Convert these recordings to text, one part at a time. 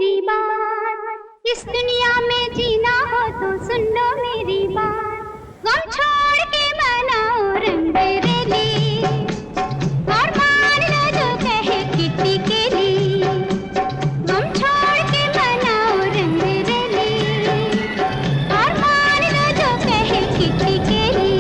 मेरी बात, इस दुनिया में जीना हो तो सुन लो मेरी बात। गम छोड़ के मनाओ रंग रेली, और मान लो जो कहे किट्टी केली। गम छोड़ के मनाओ रंग रेली, और मान लो जो कहे किट्टी केली।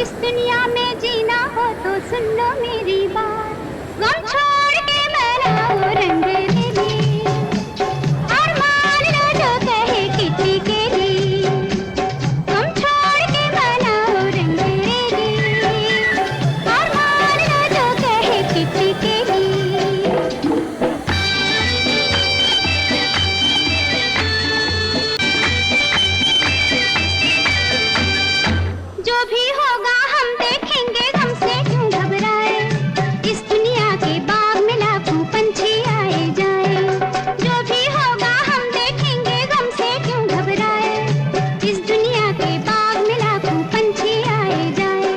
इस दुनिया में जीना हो तो सुन लो मेरी बात। गम छोड़ के मनाओ रंग रेली, और मान लो जो कहे किट्टी केली। गम छोड़ के मनाओ रंग रेली, और मान लो जो कहे किट्टी केली। जो भी होगा हम देखेंगे, गम से क्यों घबराए। इस दुनिया के बाग में लाखों पंछी आए जाए। जो भी होगा हम देखेंगे, गम से क्यों घबराए। इस दुनिया के बाग में लाखों पंछी आए जाए।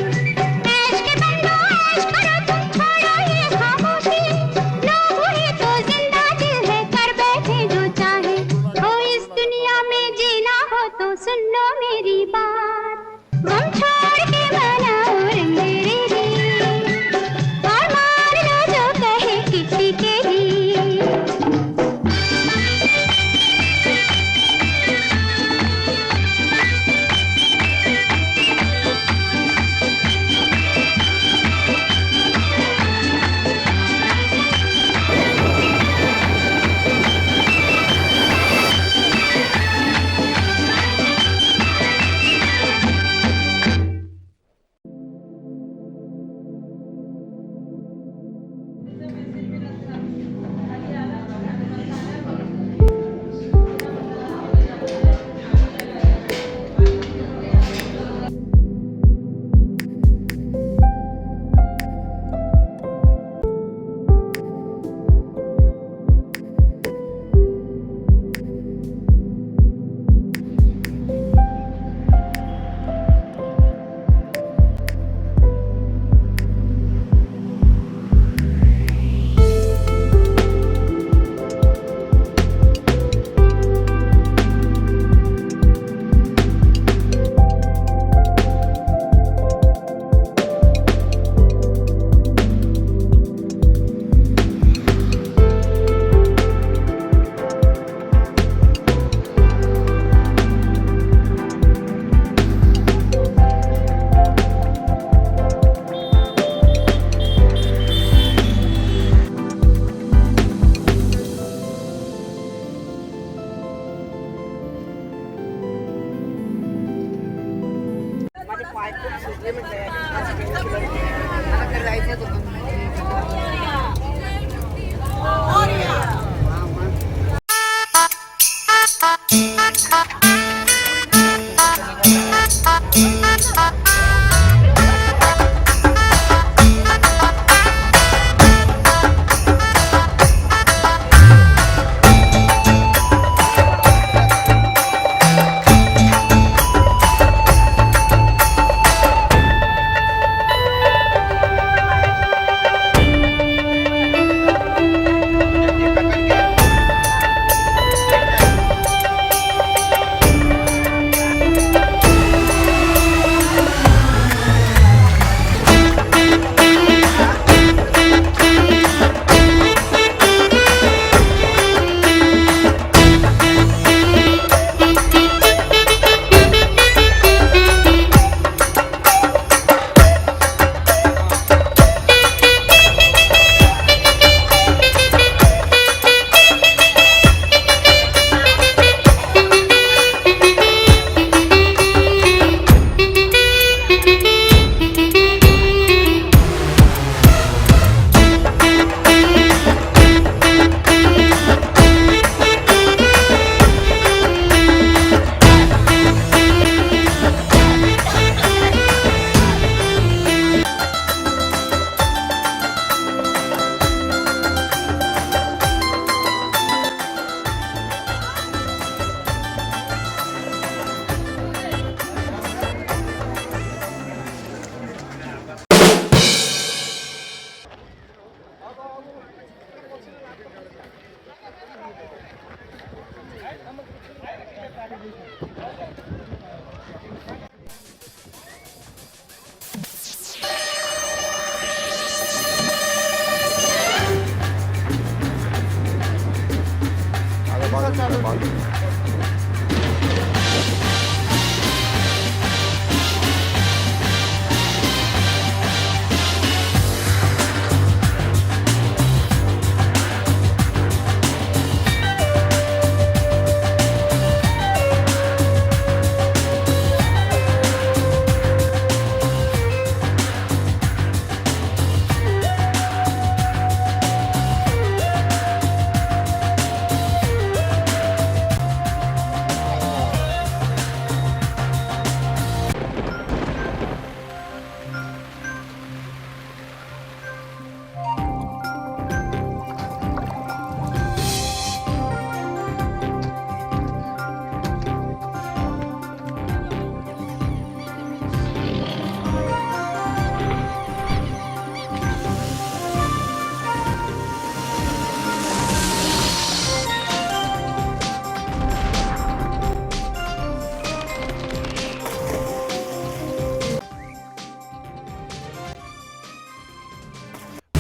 ऐश के बंदो ऐश करो, तुम छोड़ो ये खामोशी। लोग ही तो जिंदा दिल है, कर बैठे जो चाहे। हो इस दुनिया में जीना हो तो सुन लो मेरी बात। गम छोड़ के मनाओ रंग रेली, और मान लो जो कहे किट्टी केली।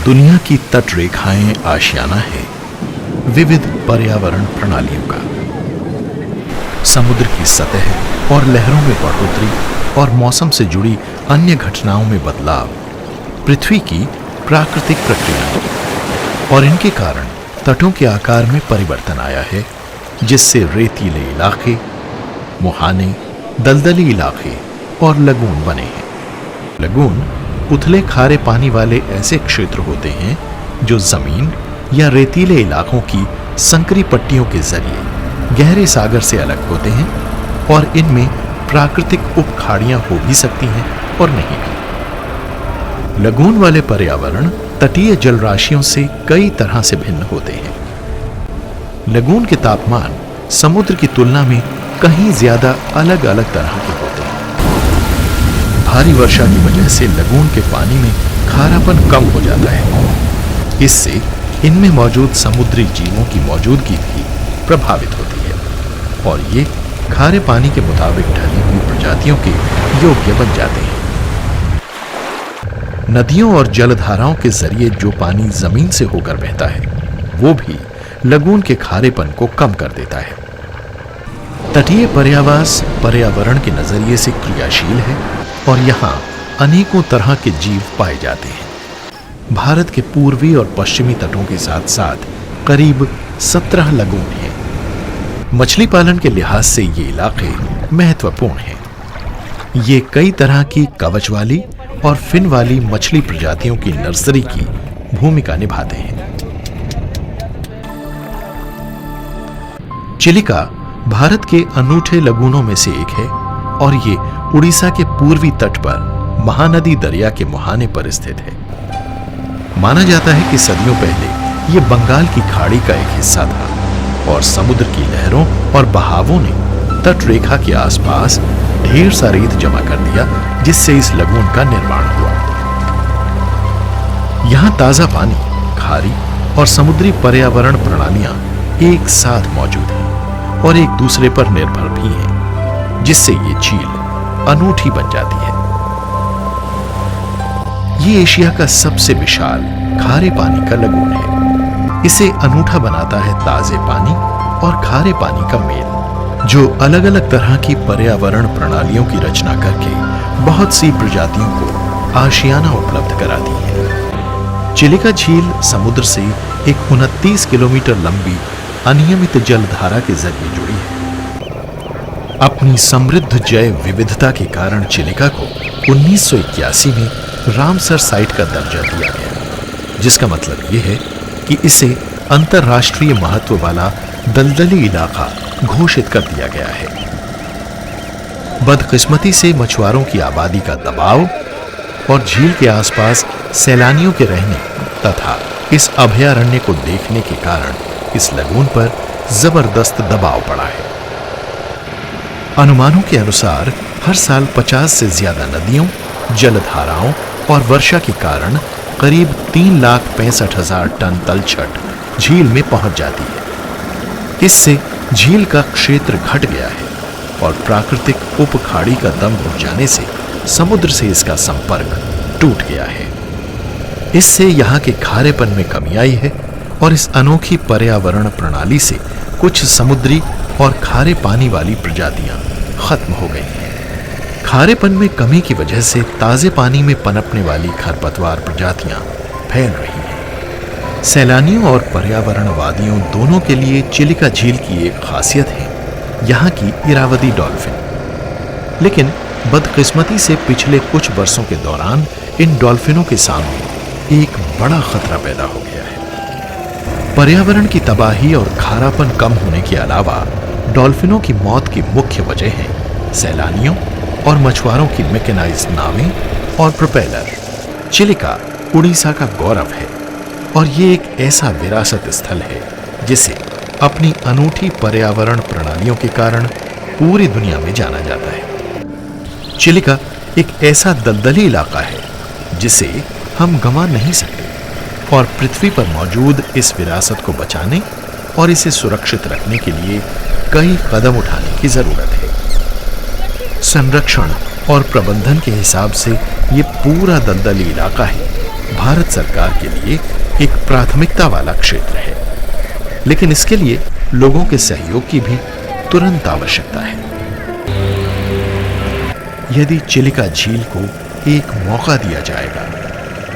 दुनिया की तट रेखाएं आशियाना है विविध पर्यावरण प्रणालियों का। समुद्र की सतह और लहरों में बढ़ोतरी और मौसम से जुड़ी अन्य घटनाओं में बदलाव पृथ्वी की प्राकृतिक प्रक्रिया है और इनके कारण तटों के आकार में परिवर्तन आया है, जिससे रेतीले इलाके, मुहाने, दलदली इलाके और लगून बने हैं। लगून उथले खारे पानी वाले ऐसे क्षेत्र होते हैं जो जमीन या रेतीले इलाकों की संकरी पट्टियों के जरिए गहरे सागर से अलग होते हैं और इनमें प्राकृतिक उपखाड़ियां हो भी सकती हैं और नहीं भी। लगून वाले पर्यावरण तटीय जलराशियों से कई तरह से भिन्न होते हैं। लगून के तापमान समुद्र की तुलना में कहीं ज्यादा अलग अलग तरह के होते हैं। भारी वर्षा की वजह से लगून के पानी में खारापन कम हो जाता है। इससे इनमें मौजूद समुद्री जीवों की मौजूदगी भी प्रभावित होती है और ये खारे पानी के मुताबिक ढली हुई प्रजातियों के योग्य बन जाते हैं। नदियों और जलधाराओं के जरिए जो पानी जमीन से होकर बहता है वो भी लगून के खारेपन को कम कर देता है। तटीय पर्यावास पर्यावरण के नजरिए से क्रियाशील है और यहाँ अनेकों तरह के जीव पाए जाते हैं। भारत के पूर्वी और पश्चिमी तटों के साथ साथ करीब 17 लगून हैं। मछली पालन के लिहाज से ये इलाके महत्वपूर्ण हैं। ये कई तरह की कवच वाली और फिन वाली मछली प्रजातियों की नर्सरी की भूमिका निभाते हैं। चिलिका भारत के अनूठे लगूनों में से एक है और ये उड़ीसा के पूर्वी तट पर महानदी दरिया के मुहाने पर स्थित है। माना जाता है कि सदियों पहले ये बंगाल की खाड़ी का एक हिस्सा था और समुद्र की लहरों और बहावों ने तट रेखा के आसपास ढेर सा रेत जमा कर दिया, जिससे इस लगून का निर्माण हुआ। यहां ताजा पानी, खारी और समुद्री पर्यावरण प्रणालियां एक साथ मौजूद हैं और एक दूसरे पर निर्भर भी हैं, जिससे ये झील अनूठी बन जाती है। ये एशिया का सबसे विशाल खारे पानी का लगून है। इसे अनूठा बनाता है ताजे पानी और खारे पानी का मेल, जो अलग अलग तरह की पर्यावरण प्रणालियों की रचना करके बहुत सी प्रजातियों को आशियाना उपलब्ध कराती है। चिलिका झील समुद्र से एक 29 किलोमीटर लंबी अनियमित जलधारा के जरिए जुड़ी है। अपनी समृद्ध जैव विविधता के कारण चिलिका को 1981 में रामसर साइट का दर्जा दिया गया, जिसका मतलब यह है कि इसे अंतर्राष्ट्रीय महत्व वाला दलदली इलाका घोषित कर दिया गया है। बदकिस्मती से मछुआरों की आबादी का दबाव और झील के आसपास सैलानियों के रहने तथा इस अभयारण्य को देखने के कारण इस लगून पर जबरदस्त दबाव पड़ा है। अनुमानों के अनुसार हर साल 50 से ज्यादा नदियों, जलधाराओं और वर्षा के कारण करीब 3,65,000 टन तलछट झील में पहुंच जाती है। इससे झील का क्षेत्र घट गया है और प्राकृतिक उपखाड़ी का दम घुट जाने से समुद्र से इसका संपर्क टूट गया है। इससे यहाँ के खारेपन में कमी आई है और इस अनोखी पर्यावरण प्रणाली से कुछ समुद्री और खारे पानी वाली प्रजातियां खत्म हो गई हैं। खारेपन में कमी की वजह से ताजे पानी में पनपने वाली खरपतवार प्रजातियां फैल रही हैं। सैलानियों और पर्यावरणवादियों दोनों के लिए चिलिका झील की एक खासियत है यहाँ की इरावदी डॉल्फिन। लेकिन बदकिस्मती से पिछले कुछ वर्षों के दौरान इन डॉल्फिनों के सामने एक बड़ा खतरा पैदा हो गया है। पर्यावरण की तबाही और खारापन कम होने के अलावा डॉल्फिनों की मौत की मुख्य वजह है सैलानियों और मछुआरों की मैकेनाइज्ड नावें और प्रोपेलर। चिलिका उड़ीसा का गौरव है और ये एक ऐसा विरासत स्थल है जिसे अपनी अनूठी पर्यावरण प्रणालियों के कारण पूरी दुनिया में जाना जाता है। चिलिका एक ऐसा दलदली इलाका है जिसे हम गंवा नहीं सकते और पृथ्वी पर मौजूद इस विरासत को बचाने और इसे सुरक्षित रखने के लिए कई कदम उठाने की जरूरत है। संरक्षण और प्रबंधन के हिसाब से ये पूरा दलदली इलाका ही भारत सरकार के लिए एक प्राथमिकता वाला क्षेत्र है, लेकिन इसके लिए लोगों के सहयोग की भी तुरंत आवश्यकता है। यदि चिलिका झील को एक मौका दिया जाएगा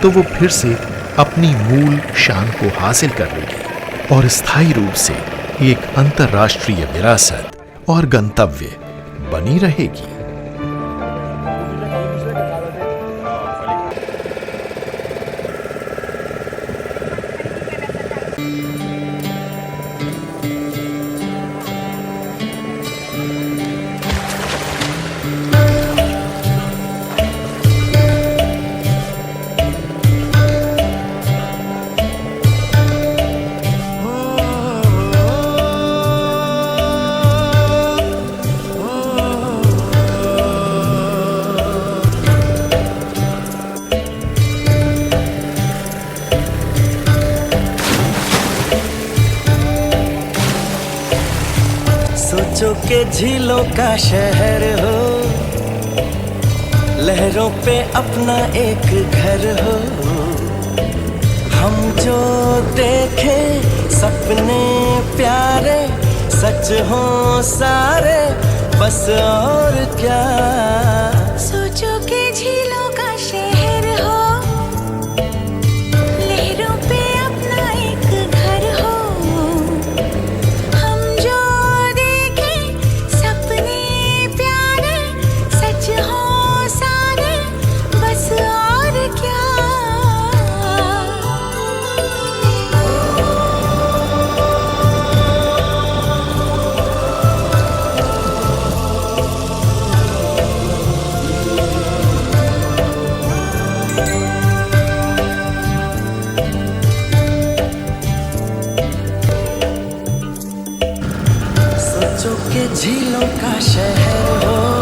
तो वो फिर से अपनी मूल शान को हासिल कर लेगी और स्थायी रूप से एक अंतर्राष्ट्रीय विरासत और गंतव्य बनी रहेगी। सोचो के झीलों का शहर हो, लहरों पे अपना एक घर हो। हम जो देखें सपने प्यारे सच हो सारे, बस और क्या। सोचो के झीलों का शहर हो, लहरों पे अपना एक घर हो। हम जो देखें सपने प्यारे सच हो सारे, बस और क्या। के झीलों का शहर हो।